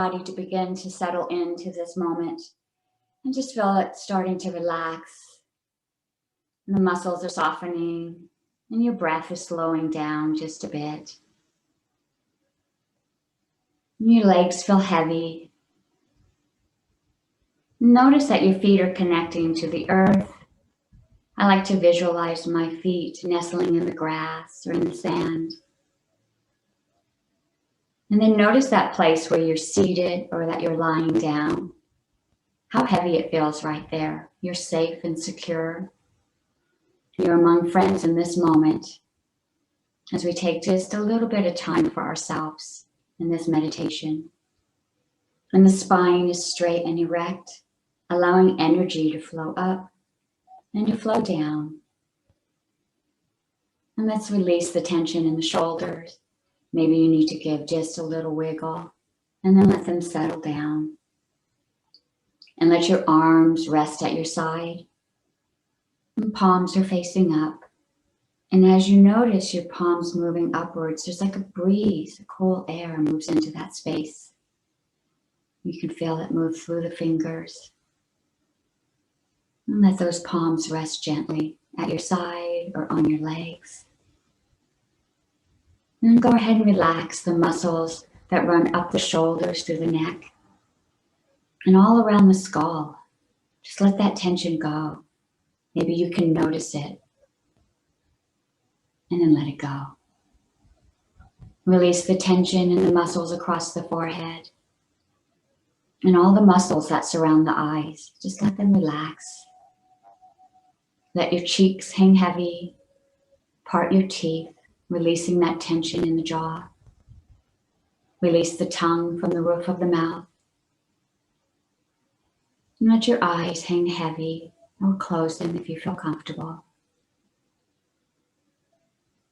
body to begin to settle into this moment and just feel it starting to relax. And the muscles are softening and your breath is slowing down just a bit. And your legs feel heavy. Notice that your feet are connecting to the earth. I like to visualize my feet nestling in the grass or in the sand. And then notice that place where you're seated or that you're lying down. How heavy it feels right there. You're safe and secure. You're among friends in this moment as we take just a little bit of time for ourselves in this meditation. And the spine is straight and erect, allowing energy to flow up and to flow down. And let's release the tension in the shoulders. Maybe you need to give just a little wiggle and then let them settle down. And let your arms rest at your side. And palms are facing up. And as you notice your palms moving upwards, there's like a breeze, a cool air moves into that space. You can feel it move through the fingers. And let those palms rest gently at your side or on your legs. And then go ahead and relax the muscles that run up the shoulders through the neck and all around the skull. Just let that tension go. Maybe you can notice it and then let it go. Release the tension in the muscles across the forehead and all the muscles that surround the eyes. Just let them relax. Let your cheeks hang heavy. Part your teeth, releasing that tension in the jaw. Release the tongue from the roof of the mouth. And let your eyes hang heavy or close them if you feel comfortable.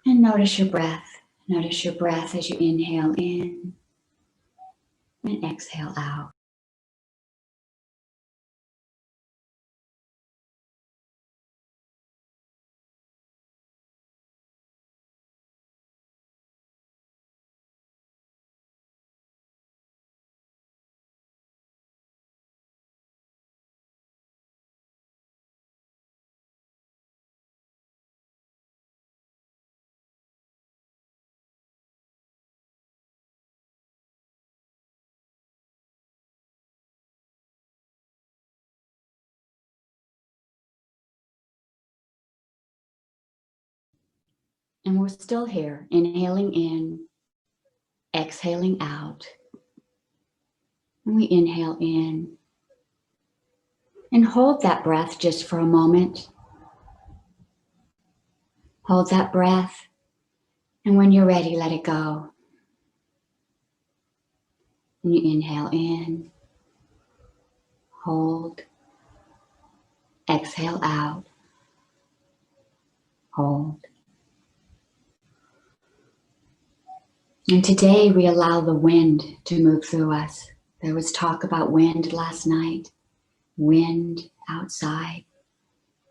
And notice your breath. Notice your breath as you inhale in and exhale out. And we're still here, inhaling in, exhaling out. And we inhale in and hold that breath just for a moment. Hold that breath, and when you're ready, let it go. And you inhale in, hold, exhale out, hold. And today we allow the wind to move through us. There was talk about wind last night. Wind outside.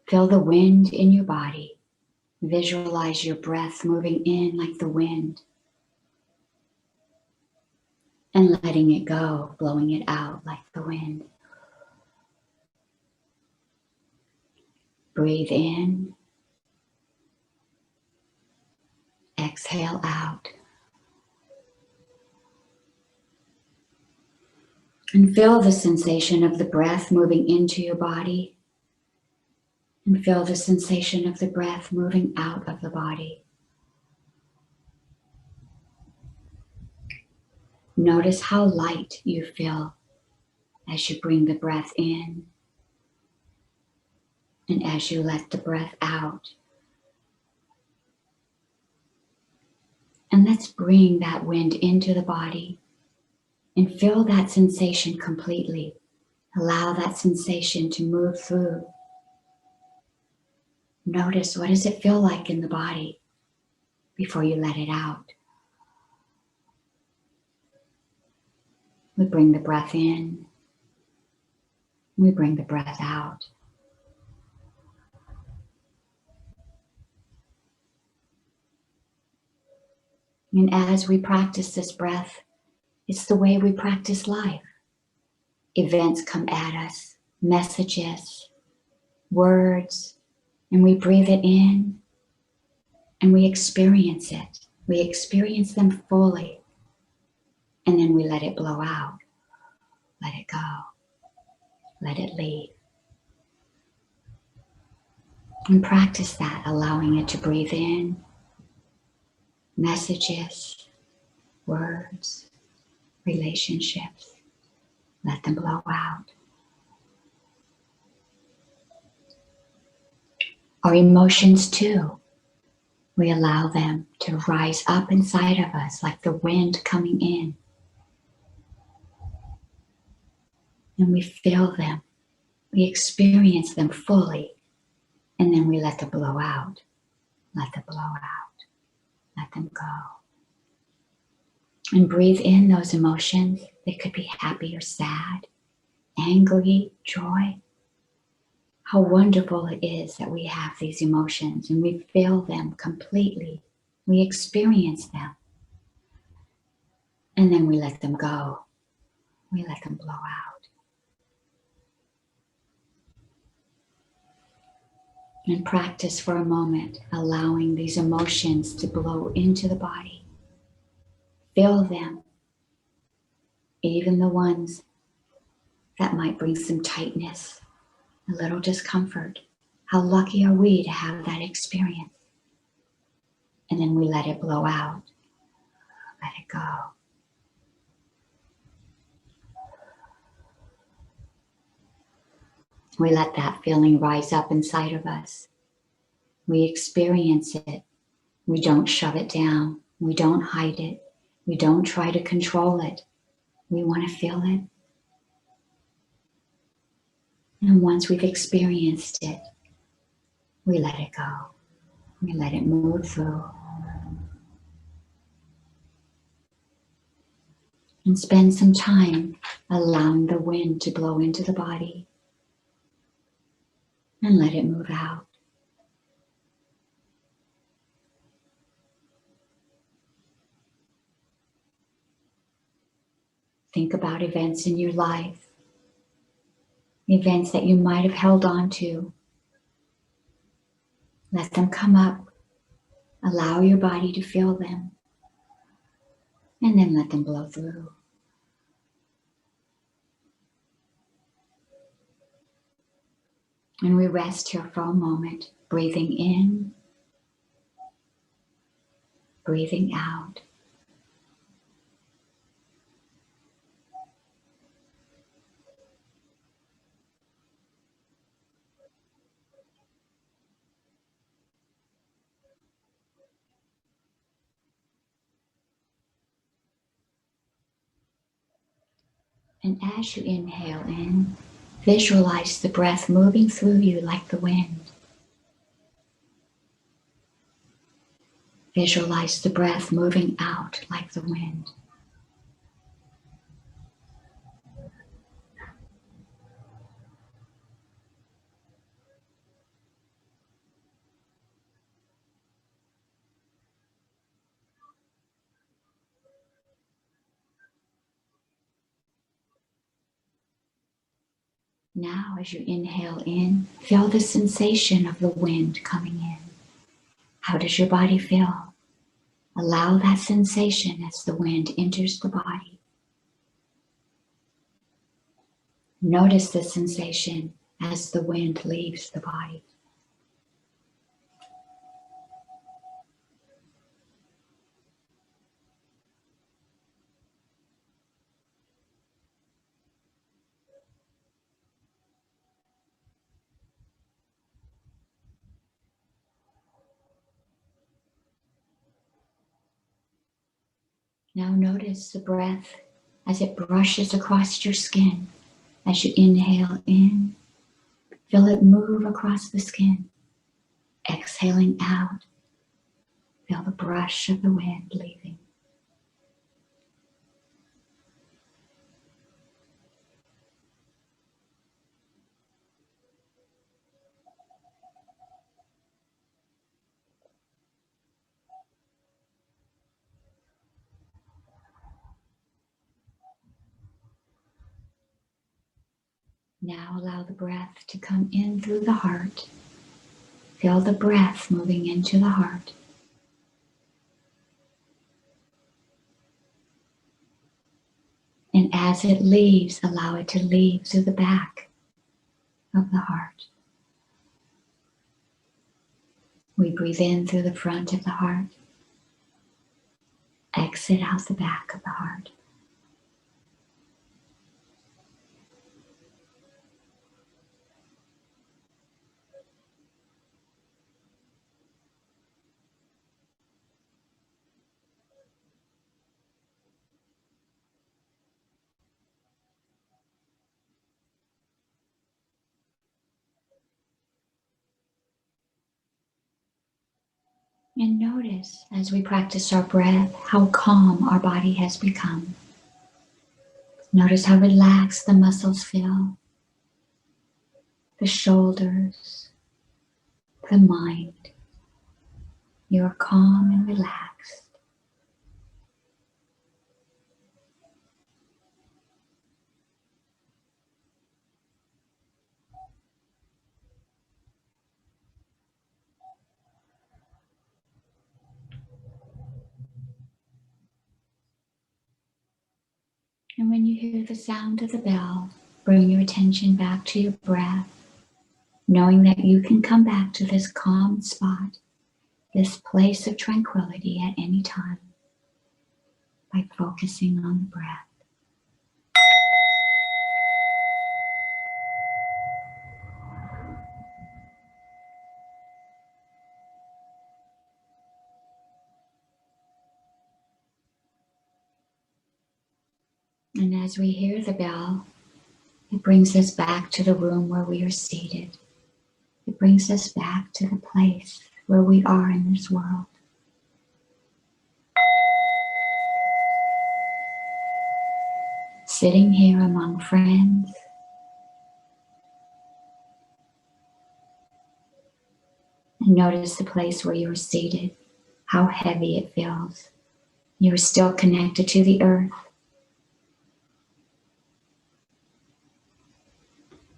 Feel the wind in your body. Visualize your breath moving in like the wind. And letting it go, blowing it out like the wind. Breathe in. Exhale out. And feel the sensation of the breath moving into your body. And feel the sensation of the breath moving out of the body. Notice how light you feel as you bring the breath in and as you let the breath out. And let's bring that wind into the body and feel that sensation completely. Allow that sensation to move through. Notice, what does it feel like in the body before you let it out? We bring the breath in. We bring the breath out. And as we practice this breath, It's the way we practice life. Events come at us, messages, words, and we breathe it in and we experience it. We experience them fully, and then we let it blow out. Let it go. Let it leave. And practice that, allowing it to breathe in, messages, words, relationships. Let them blow out. Our emotions too. We allow them to rise up inside of us like the wind coming in. And we feel them. We experience them fully. And then we let them blow out. Let them blow out. Let them go. And breathe in those emotions. They could be happy or sad, angry, joy. How wonderful it is that we have these emotions and we feel them completely. We experience them. And then we let them go. We let them blow out. And practice for a moment, allowing these emotions to blow into the body. Feel them, even the ones that might bring some tightness, a little discomfort. How lucky are we to have that experience? And then we let it blow out. Let it go. We let that feeling rise up inside of us. We experience it. We don't shove it down. We don't hide it. We don't try to control it. We want to feel it. And once we've experienced it, we let it go. We let it move through. And spend some time allowing the wind to blow into the body and let it move out. Think about events in your life, events that you might have held on to. Let them come up. Allow your body to feel them. And then let them blow through. And we rest here for a moment, breathing in, breathing out. And as you inhale in, visualize the breath moving through you like the wind. Visualize the breath moving out like the wind. Now, as you inhale in, feel the sensation of the wind coming in. How does your body feel? Allow that sensation as the wind enters the body. Notice the sensation as the wind leaves the body. Now notice the breath as it brushes across your skin. As you inhale in, feel it move across the skin. Exhaling out, feel the brush of the wind leaving. Now allow the breath to come in through the heart. Feel the breath moving into the heart. And as it leaves, allow it to leave through the back of the heart. We breathe in through the front of the heart. Exit out the back of the heart. And notice as we practice our breath how calm our body has become. Notice how relaxed the muscles feel, the shoulders, the mind. You are calm and relaxed. And when you hear the sound of the bell, bring your attention back to your breath, knowing that you can come back to this calm spot, this place of tranquility at any time by focusing on the breath. And as we hear the bell, it brings us back to the room where we are seated. It brings us back to the place where we are in this world. Sitting here among friends. And notice the place where you are seated, how heavy it feels. You are still connected to the earth.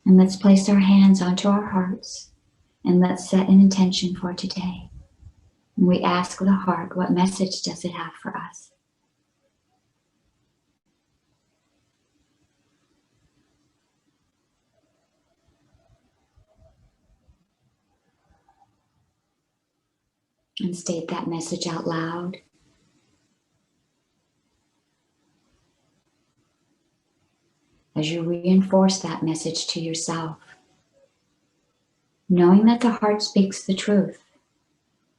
And let's place our hands onto our hearts and let's set an intention for today. And we ask the heart, what message does it have for us? And state that message out loud. As you reinforce that message to yourself, knowing that the heart speaks the truth,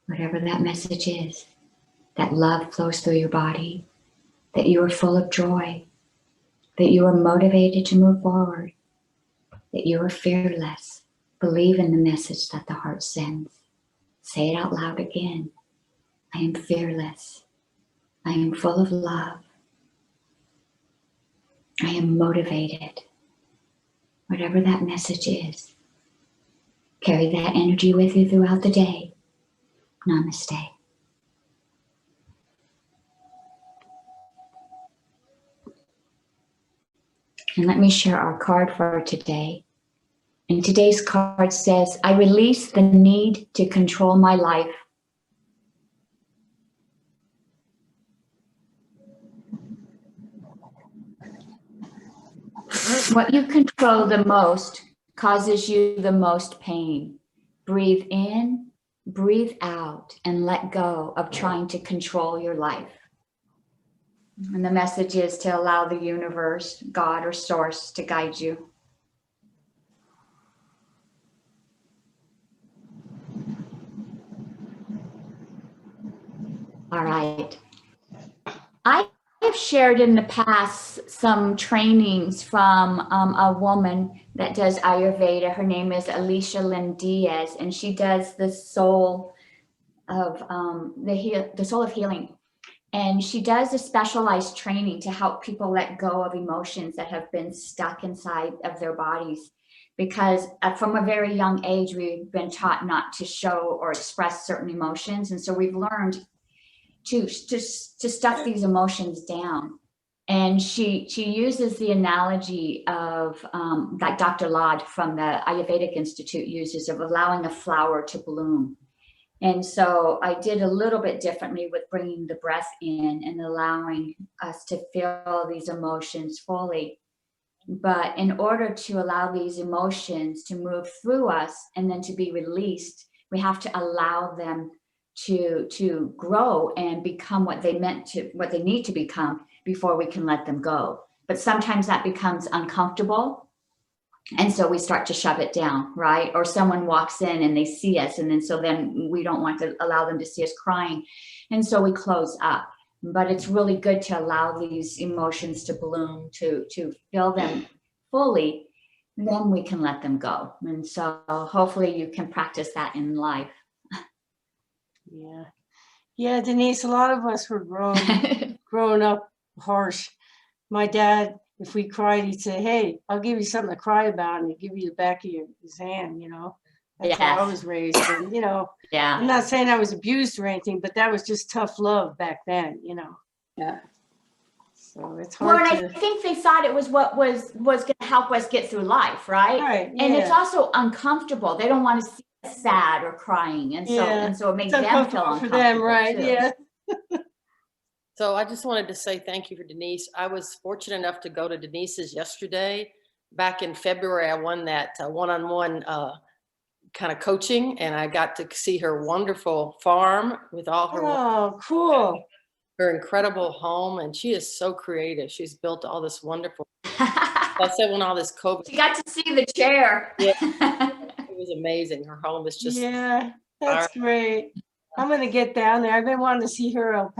whatever that message is, that love flows through your body, that you are full of joy, that you are motivated to move forward, that you are fearless. Believe in the message that the heart sends. Say it out loud again. I am fearless. I am full of love. I am motivated. Whatever that message is, carry that energy with you throughout the day. Namaste. And let me share our card for today. And today's card says, I release the need to control my life. What you control the most causes you the most pain. Breathe in, breathe out, and let go of trying to control your life. And the message is to allow the universe, God, or source to guide you. All right. I have shared in the past some trainings from a woman that does Ayurveda. Her name is Alicia Lynn Diaz, and she does the soul of the soul of healing. And she does a specialized training to help people let go of emotions that have been stuck inside of their bodies. Because from a very young age, we've been taught not to show or express certain emotions. And so we've learned to stuff these emotions down. And she uses the analogy of like Dr. Lad from the Ayurvedic Institute uses of allowing a flower to bloom. And so I did a little bit differently with bringing the breath in and allowing us to feel these emotions fully. But in order to allow these emotions to move through us and then to be released, we have to allow them to grow and become what what they need to become before we can let them go. But sometimes that becomes uncomfortable. And so we start to shove it down, right? Or someone walks in and they see us, and then we don't want to allow them to see us crying. And so we close up. But it's really good to allow these emotions to bloom, to feel them fully, then we can let them go. And so hopefully you can practice that in life. Yeah. Yeah, Denise, a lot of us were grown up harsh. My dad, if we cried, he'd say, "Hey, I'll give you something to cry about," and he'd give you the back of his hand, you know. That's how I Yes. was raised. And, you know, I'm Yeah. not saying I was abused or anything, but that was just tough love back then, you know. Yeah. So it's Well, hard and I to, think they thought it was what was going to help us get through life, right? right, And it's yeah. also uncomfortable. They don't want to see us sad or crying, and Yeah. so it makes It's them feel uncomfortable for uncomfortable them, right? too. Yeah. So I just wanted to say thank you for Denise. I was fortunate enough to go to Denise's yesterday. Back in February, I won that one-on-one kind of coaching, and I got to see her wonderful farm with all her Oh, cool. her incredible home, and she is so creative. She's built all this wonderful. I said when all this COVID, She got to see the chair. Yeah. It was amazing. Her home is just Yeah, that's great. I'm going to get down there. I've been wanting to see her alpaca.